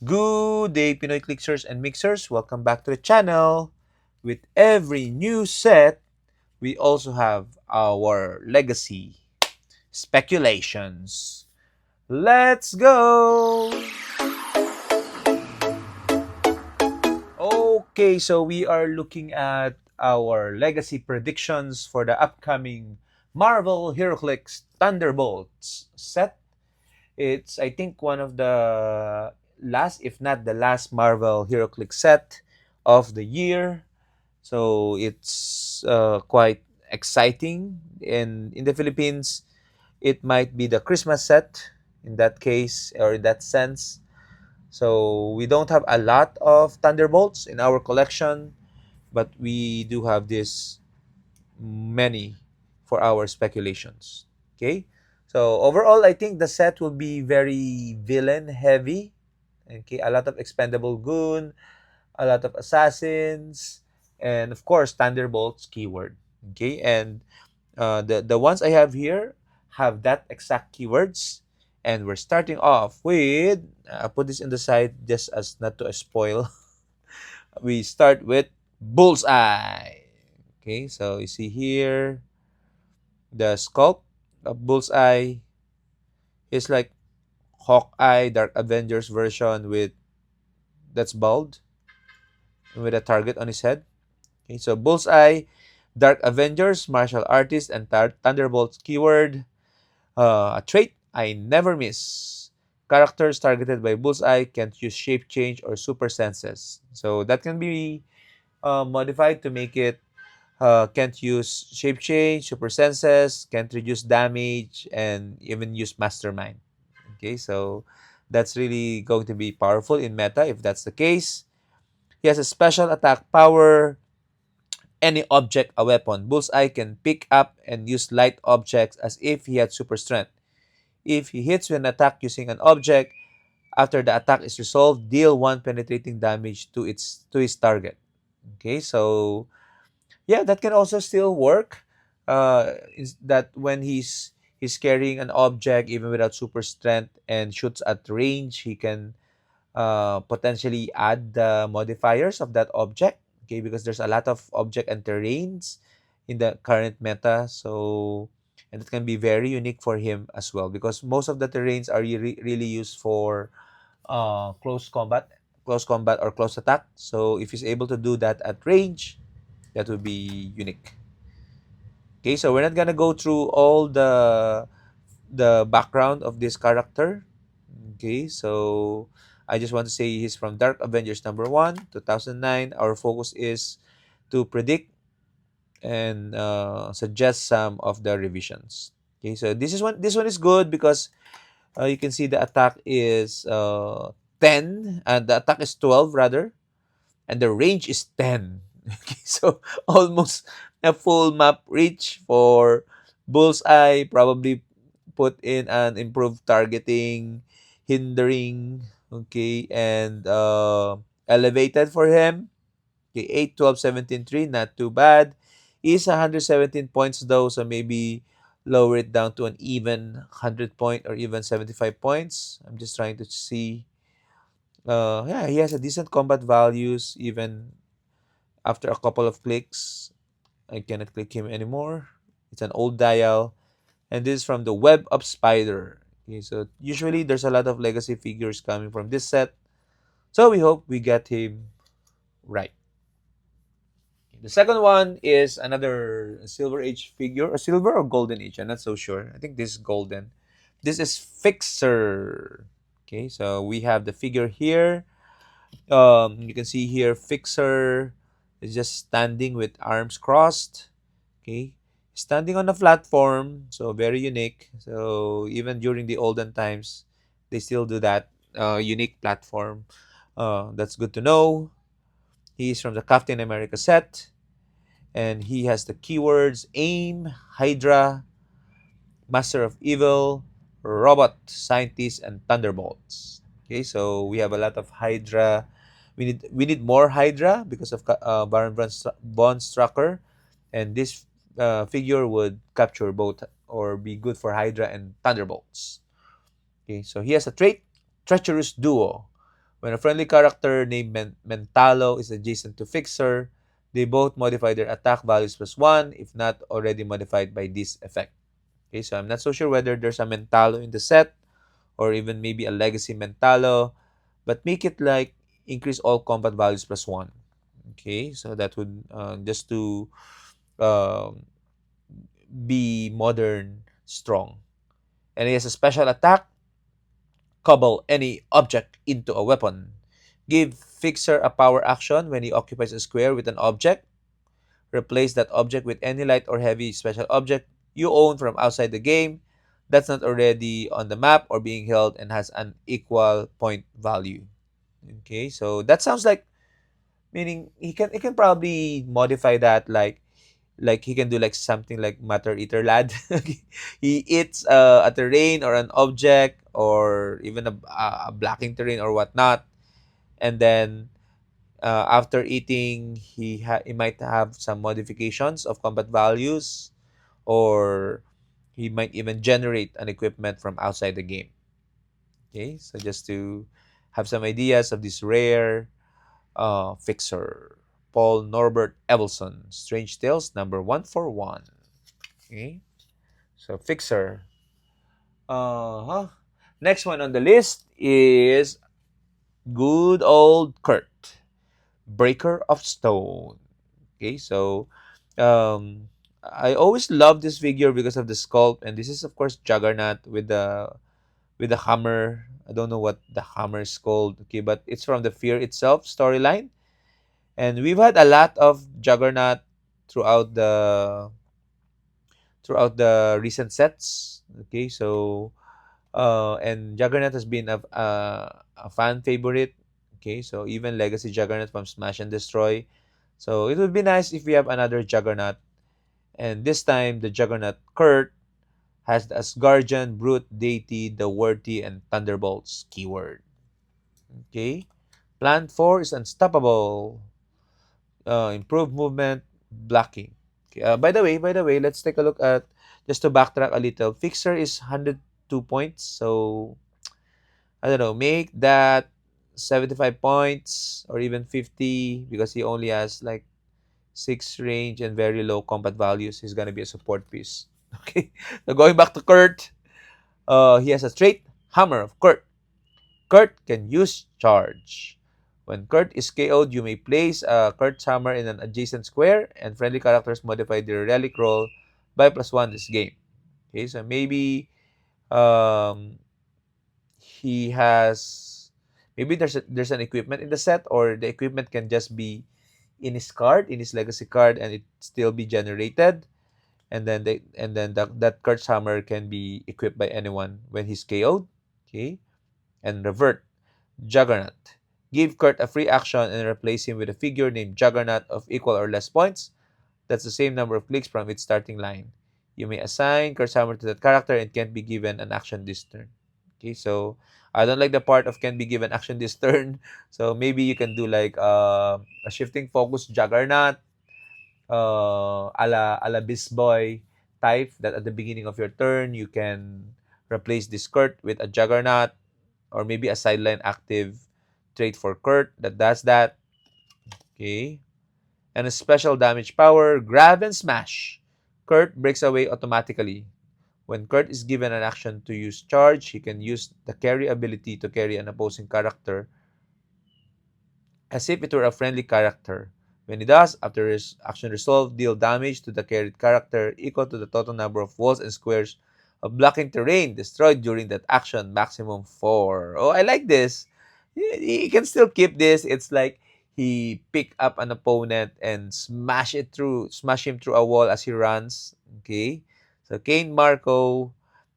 Good day, Pinoy Clixers and Mixers. Welcome back to the channel. With every new set, we also have our legacy speculations. Let's go! Okay, so we are looking at our legacy predictions for the upcoming Marvel Heroclix Thunderbolts set. It's, I think, one of the last, if not the last, Marvel HeroClix set of the year. So it's quite exciting. And in the Philippines, it might be the Christmas set in that case, or in that sense. So we don't have a lot of Thunderbolts in our collection, but we do have this many for our speculations. Okay, so overall, I think the set will be very villain heavy. Okay, a lot of expendable goon, a lot of assassins, and of course Thunderbolts keyword. Okay, and the ones I have here have that exact keywords. And we're starting off with, I put this in the side just as not to spoil. We start with Bullseye. Okay, so you see here the sculpt of Bullseye is like Hawkeye Dark Avengers version with that's bald and with a target on his head. Okay, so Bullseye, Dark Avengers, martial artist, and Thunderbolts keyword. A trait I never miss. Characters targeted by Bullseye can't use shape change or super senses. So that can be modified to make it can't use shape change, super senses, can't reduce damage, and even use mastermind. Okay, so that's really going to be powerful in meta if that's the case. He has a special attack power. Any object a weapon. Bullseye can pick up and use light objects as if he had super strength. If he hits with an attack using an object, after the attack is resolved, deal 1 penetrating damage to his target. Okay, so yeah, that can also still work. Is that when he's carrying an object even without super strength and shoots at range, he can potentially add the modifiers of that object. Okay, because there's a lot of object and terrains in the current meta. So and it can be very unique for him as well because most of the terrains are really used for close combat or close attack. So if he's able to do that at range, that would be unique. Okay, so we're not gonna go through all the background of this character. Okay, so I just want to say he's from Dark Avengers number 1, 2009. Our focus is to predict and suggest some of the revisions. Okay, so this one is good because you can see the attack is 10 and the attack is 12 rather, and the range is 10. Okay, so almost a full map reach for Bullseye. Probably put in an improved targeting, hindering, okay, and elevated for him. Okay, 8, 12, 17, 3, not too bad. Is 117 points though, so maybe lower it down to an even 100 point or even 75 points. I'm just trying to see. Yeah, he has a decent combat values even after a couple of clicks. I cannot click him anymore. It's an old dial. And this is from the Web of Spider. Okay, so usually there's a lot of legacy figures coming from this set. So we hope we get him right. The second one is another Silver Age figure, or Silver or Golden Age. I'm not so sure. I think this is Golden. This is Fixer. Okay, so we have the figure here. You can see here Fixer is just standing with arms crossed. Okay, standing on a platform, so very unique. So even during the olden times, they still do that unique platform. That's good to know. He's from the Captain America set, and he has the keywords aim, Hydra, Master of Evil, Robot, Scientist, and Thunderbolts. Okay, so we have a lot of Hydra. We need more Hydra because of Baron Von Strucker, and this figure would capture both or be good for Hydra and Thunderbolts. Okay, so he has a trait, Treacherous Duo. When a friendly character named Mentalo is adjacent to Fixer, they both modify their attack values plus 1 if not already modified by this effect. Okay, so I'm not so sure whether there's a Mentalo in the set or even maybe a Legacy Mentalo, but make it like increase all combat values plus 1. Okay, so that would just to um, be modern strong. And he has a special attack, cobble any object into a weapon. Give Fixer a power action when he occupies a square with an object. Replace that object with any light or heavy special object you own from outside the game that's not already on the map or being held and has an equal point value. Okay, so that sounds like meaning he can probably modify that like he can do like something like matter eater lad. He eats a terrain or an object or even a blocking terrain or whatnot, and then after eating he might have some modifications of combat values, or he might even generate an equipment from outside the game. Okay, so just to have some ideas of this rare fixer. Paul Norbert Evelson, Strange Tales number 141. Okay, so fixer. Uh-huh. Next one on the list is good old Kurt, Breaker of Stone. Okay, so I always love this figure because of the sculpt, and this is of course Juggernaut with the hammer. I don't know what the hammer is called. Okay, but it's from the Fear itself storyline, and we've had a lot of Juggernaut throughout the recent sets. Okay, so and Juggernaut has been a fan favorite. Okay, so even Legacy Juggernaut from Smash and Destroy. So it would be nice if we have another Juggernaut, and this time the Juggernaut Kurt has the Asgardian, Brute, Deity, the Worthy, and Thunderbolts keyword. Okay, Plan 4 is unstoppable. Improved movement, blocking. Okay, by the way, let's take a look at, just to backtrack a little. Fixer is 102 points, so I don't know, make that 75 points or even 50 because he only has like 6 range and very low combat values. He's gonna be a support piece. Okay, so going back to Kurt, he has a trait, Hammer of Kurt. Kurt can use charge. When Kurt is KO'd, you may place Kurt's hammer in an adjacent square, and friendly characters modify their relic roll by +1 this game. Okay, so maybe um, he has, maybe there's an equipment in the set, or the equipment can just be in his card, in his legacy card, and it still be generated, and then that Kurt's hammer can be equipped by anyone when he's KO'd. Okay, and revert. Juggernaut. Give Kurt a free action and replace him with a figure named Juggernaut of equal or less points. That's the same number of clicks from its starting line. You may assign Kurt's hammer to that character and can't be given an action this turn. Okay, so I don't like the part of can be given action this turn. So maybe you can do like a shifting focus Juggernaut, a la Beast Boy type, that at the beginning of your turn you can replace this Kurt with a Juggernaut, or maybe a sideline active trait for Kurt that does that. Okay. And a special damage power, Grab and Smash. Kurt breaks away automatically. When Kurt is given an action to use charge, he can use the carry ability to carry an opposing character as if it were a friendly character. When he does, after his action resolve, deal damage to the carried character equal to the total number of walls and squares of blocking terrain destroyed during that action, maximum 4. Oh, I like this. He can still keep this. It's like he pick up an opponent and smash him through a wall as he runs. Okay, so Kane Marco,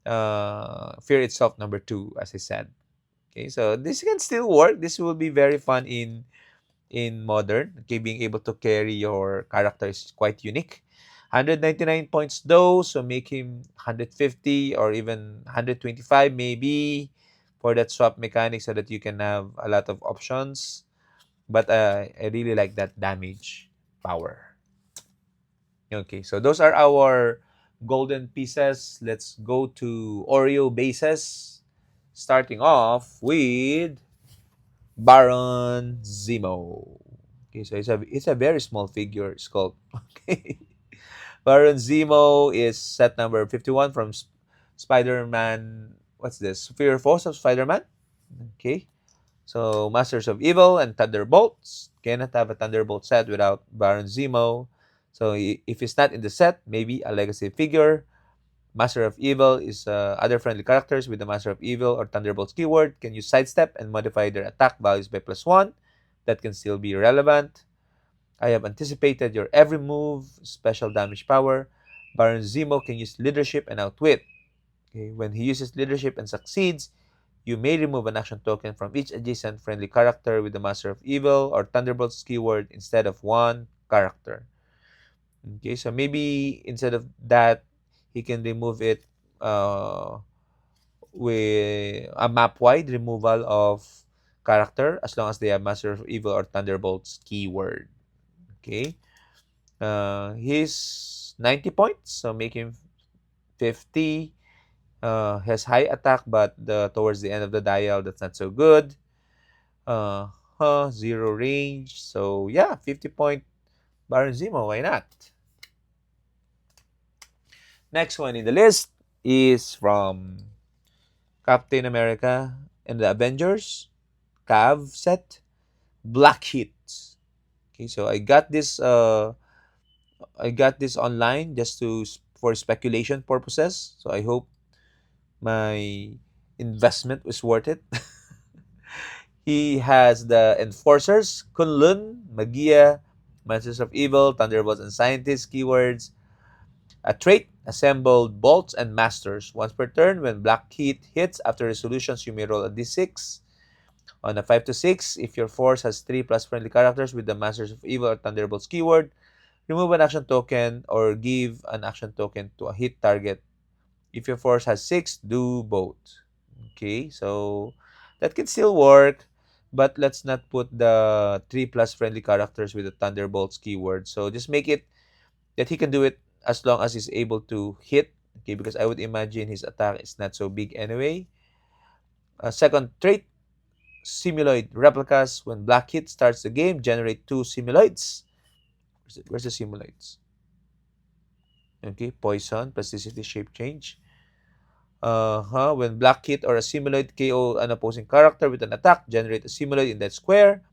Fear itself number 2, as I said. Okay, so this can still work. This will be very fun in modern. Okay, being able to carry your character is quite unique. 199 points though, so make him 150 or even 125 maybe for that swap mechanic so that you can have a lot of options. But I really like that damage power. Okay, so those are our golden pieces. Let's go to Oreo bases. Starting off with Baron Zemo. Okay, so it's a very small figure sculpt. Okay. Baron Zemo is set number 51 from Spider-Man. What's this? Superior Force of Spider-Man. Okay. So Masters of Evil and Thunderbolts. Cannot have a Thunderbolt set without Baron Zemo. So if it's not in the set, maybe a legacy figure. Master of Evil is other friendly characters with the Master of Evil or Thunderbolts keyword can use sidestep and modify their attack values by +1. That can still be relevant. I have anticipated your every move, special damage power. Baron Zemo can use leadership and outwit. Okay? When he uses leadership and succeeds, you may remove an action token from each adjacent friendly character with the Master of Evil or Thunderbolts keyword instead of one character. Okay, so maybe instead of that, he can remove it uh, with a map-wide removal of character as long as they have Master of Evil or Thunderbolts keyword. Okay. He's 90 points, so make him 50. Has high attack, but towards the end of the dial, that's not so good. Zero range. So yeah, 50-point Baron Zemo. Why not? Next one in the list is from Captain America and the Avengers Cav set Black Heat. Okay, so I got this online just for speculation purposes. So I hope my investment was worth it. He has the Enforcers, Kunlun, Magia, Masters of Evil, Thunderbolts, and Scientists keywords. A trait, assembled bolts and masters. Once per turn, when Black Heat hits after resolutions, you may roll a d6. On a 5 to 6, if your force has 3 plus friendly characters with the Masters of Evil or Thunderbolts keyword, remove an action token or give an action token to a hit target. If your force has 6, do both. Okay, so that can still work, but let's not put the 3 plus friendly characters with the Thunderbolts keyword. So just make it that he can do it as long as he's able to hit. Okay, because I would imagine his attack is not so big anyway. Second trait, Simuloid replicas. When Black Hit starts the game, generate 2 Simuloids. Where's the Simuloids? Okay, poison, plasticity, shape change. When Black Hit or a Simuloid KO an opposing character with an attack, generate a Simuloid in that square.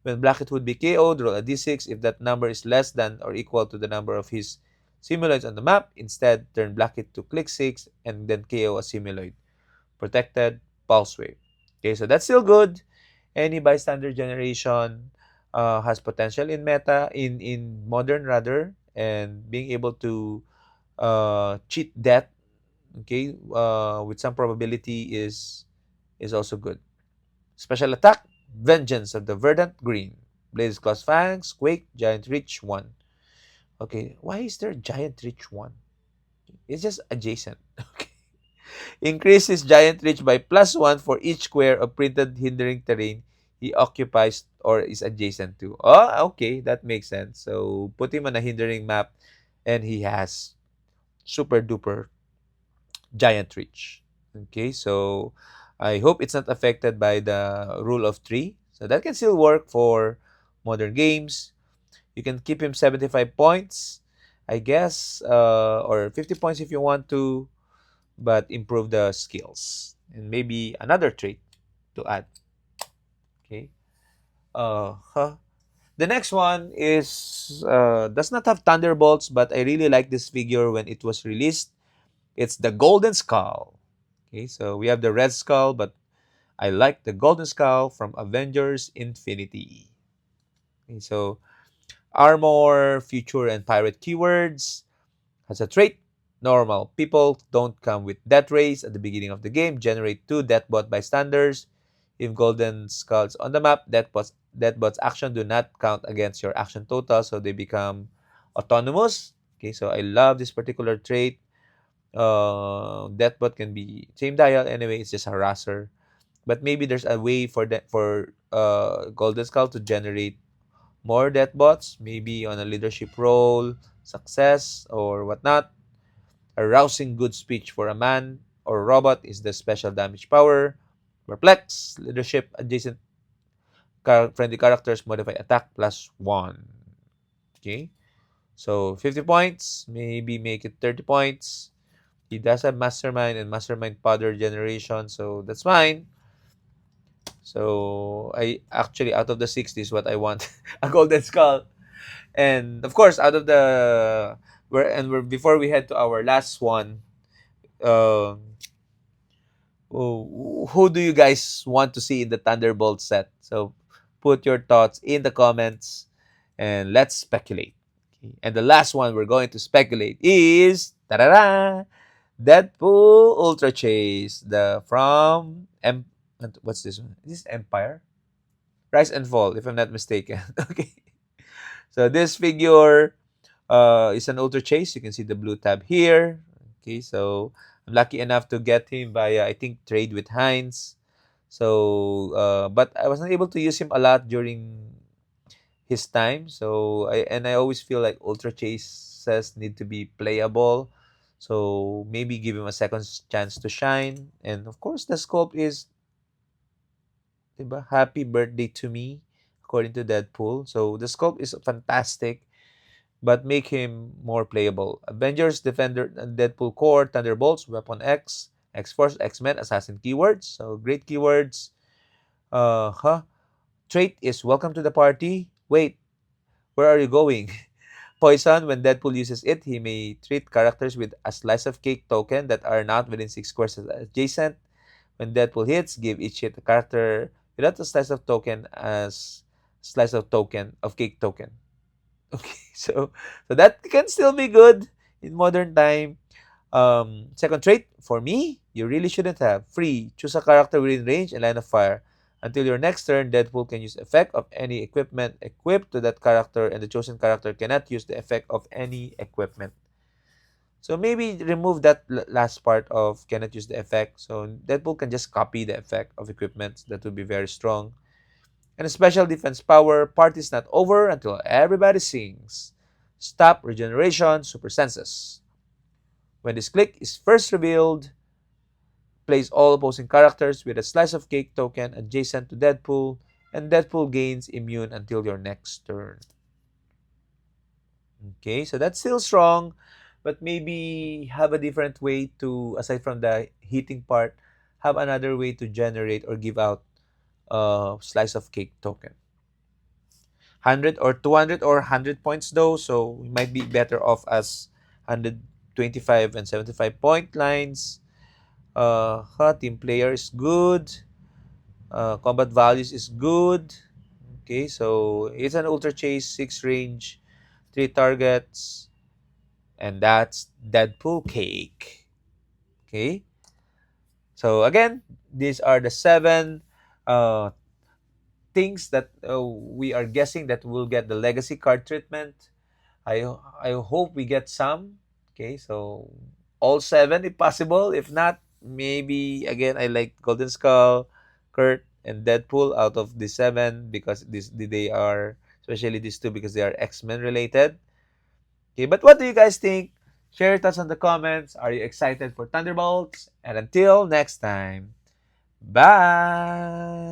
When Black Hit would be KO'd, roll a d6 if that number is less than or equal to the number of his Simuloids on the map. Instead, turn Black Hit to click 6 and then KO a Simuloid. Protected, Pulse Wave. Okay, so that's still good. Any bystander generation has potential in meta, in modern rather, and being able to cheat death, okay, with some probability is also good. Special attack, Vengeance of the Verdant Green. Blaze Claws Fangs, Quake, Giant Reach 1. Okay, why is there Giant Reach 1? It's just adjacent. Okay. Increases Giant Reach by +1 for each square of printed hindering terrain he occupies or is adjacent to. Oh, okay, that makes sense. So put him on a hindering map and he has super duper Giant Reach. Okay, so I hope it's not affected by the rule of 3. So that can still work for modern games. You can keep him 75 points, I guess, or 50 points if you want to, but improve the skills. And maybe another trait to add. Okay. The next one is does not have Thunderbolts, but I really like this figure when it was released. It's the Golden Skull. Okay, so we have the Red Skull, but I like the Golden Skull from Avengers Infinity. Okay, so armor, future, and pirate keywords has a trait. Normal people don't come with death rays at the beginning of the game. Generate 2 deathbot bystanders. If Golden Skulls on the map, deathbot's action do not count against your action total, so they become autonomous. Okay, so I love this particular trait. Deathbot can be same dial anyway. It's just a harasser, but maybe there's a way for Golden Skull to generate more deathbots, maybe on a leadership role, success, or whatnot. A rousing good speech for a man or robot is the special damage power. Perplex, leadership adjacent friendly characters modify attack plus 1. Okay. So 50 points, maybe make it 30 points. He does have Mastermind and Mastermind Powder Generation, so that's fine. So I actually, out of the 60 is what I want, a Golden Skull. And of course, out of the before we head to our last one, who do you guys want to see in the Thunderbolt set? So put your thoughts in the comments and let's speculate. Okay. And the last one we're going to speculate is ta-da-da, Deadpool Ultra Chase, the from what's this one? Is this Empire? Rise and Fall, if I'm not mistaken. Okay. So this figure is an Ultra Chase. You can see the blue tab here. Okay, so I'm lucky enough to get him via, I think, trade with Heinz. So, but I wasn't able to use him a lot during his time. So, I always feel like Ultra Chases need to be playable. So maybe give him a second chance to shine. And of course, the sculpt is, diba, happy birthday to me, according to Deadpool. So the sculpt is fantastic, but make him more playable. Avengers, Defender, Deadpool Core, Thunderbolts, Weapon X, X-Force, X-Men, Assassin keywords. So great keywords. Trait is welcome to the party. Wait, where are you going? Poison, when Deadpool uses it, he may treat characters with a slice of cake token that are not within 6 squares adjacent. When Deadpool hits, give each hit a character without a slice of token as slice of token of cake token. Okay, so that can still be good in modern time. Second trait, for me, you really shouldn't have. Free, choose a character within range and line of fire. Until your next turn, Deadpool can use effect of any equipment equipped to that character, and the chosen character cannot use the effect of any equipment. So maybe remove that last part of cannot use the effect. So Deadpool can just copy the effect of equipment. That would be very strong. And a special defense power, party's not over until everybody sings. Stop regeneration, super senses. When this click is first revealed, place all opposing characters with a slice of cake token adjacent to Deadpool, and Deadpool gains immune until your next turn. Okay, so that's still strong, but maybe have a different way to, aside from the heating part, have another way to generate or give out a slice of cake token. 100 or 200 or 100 points though, so we might be better off as 125 and 75 point lines. Team player is good. Combat values is good. Okay, so it's an Ultra Chase, 6 range, 3 targets, and that's Deadpool Cake. Okay, so again, these are the 7 uh, things that we are guessing that will get the legacy card treatment. I hope we get some. Okay, so all 7 if possible. If not, maybe again I like Golden Skull, Kurt, and Deadpool out of the 7 because they are, especially these two, because they are X-Men related. Okay, but what do you guys think? Share your thoughts on the comments. Are you excited for Thunderbolts? And until next time, bye.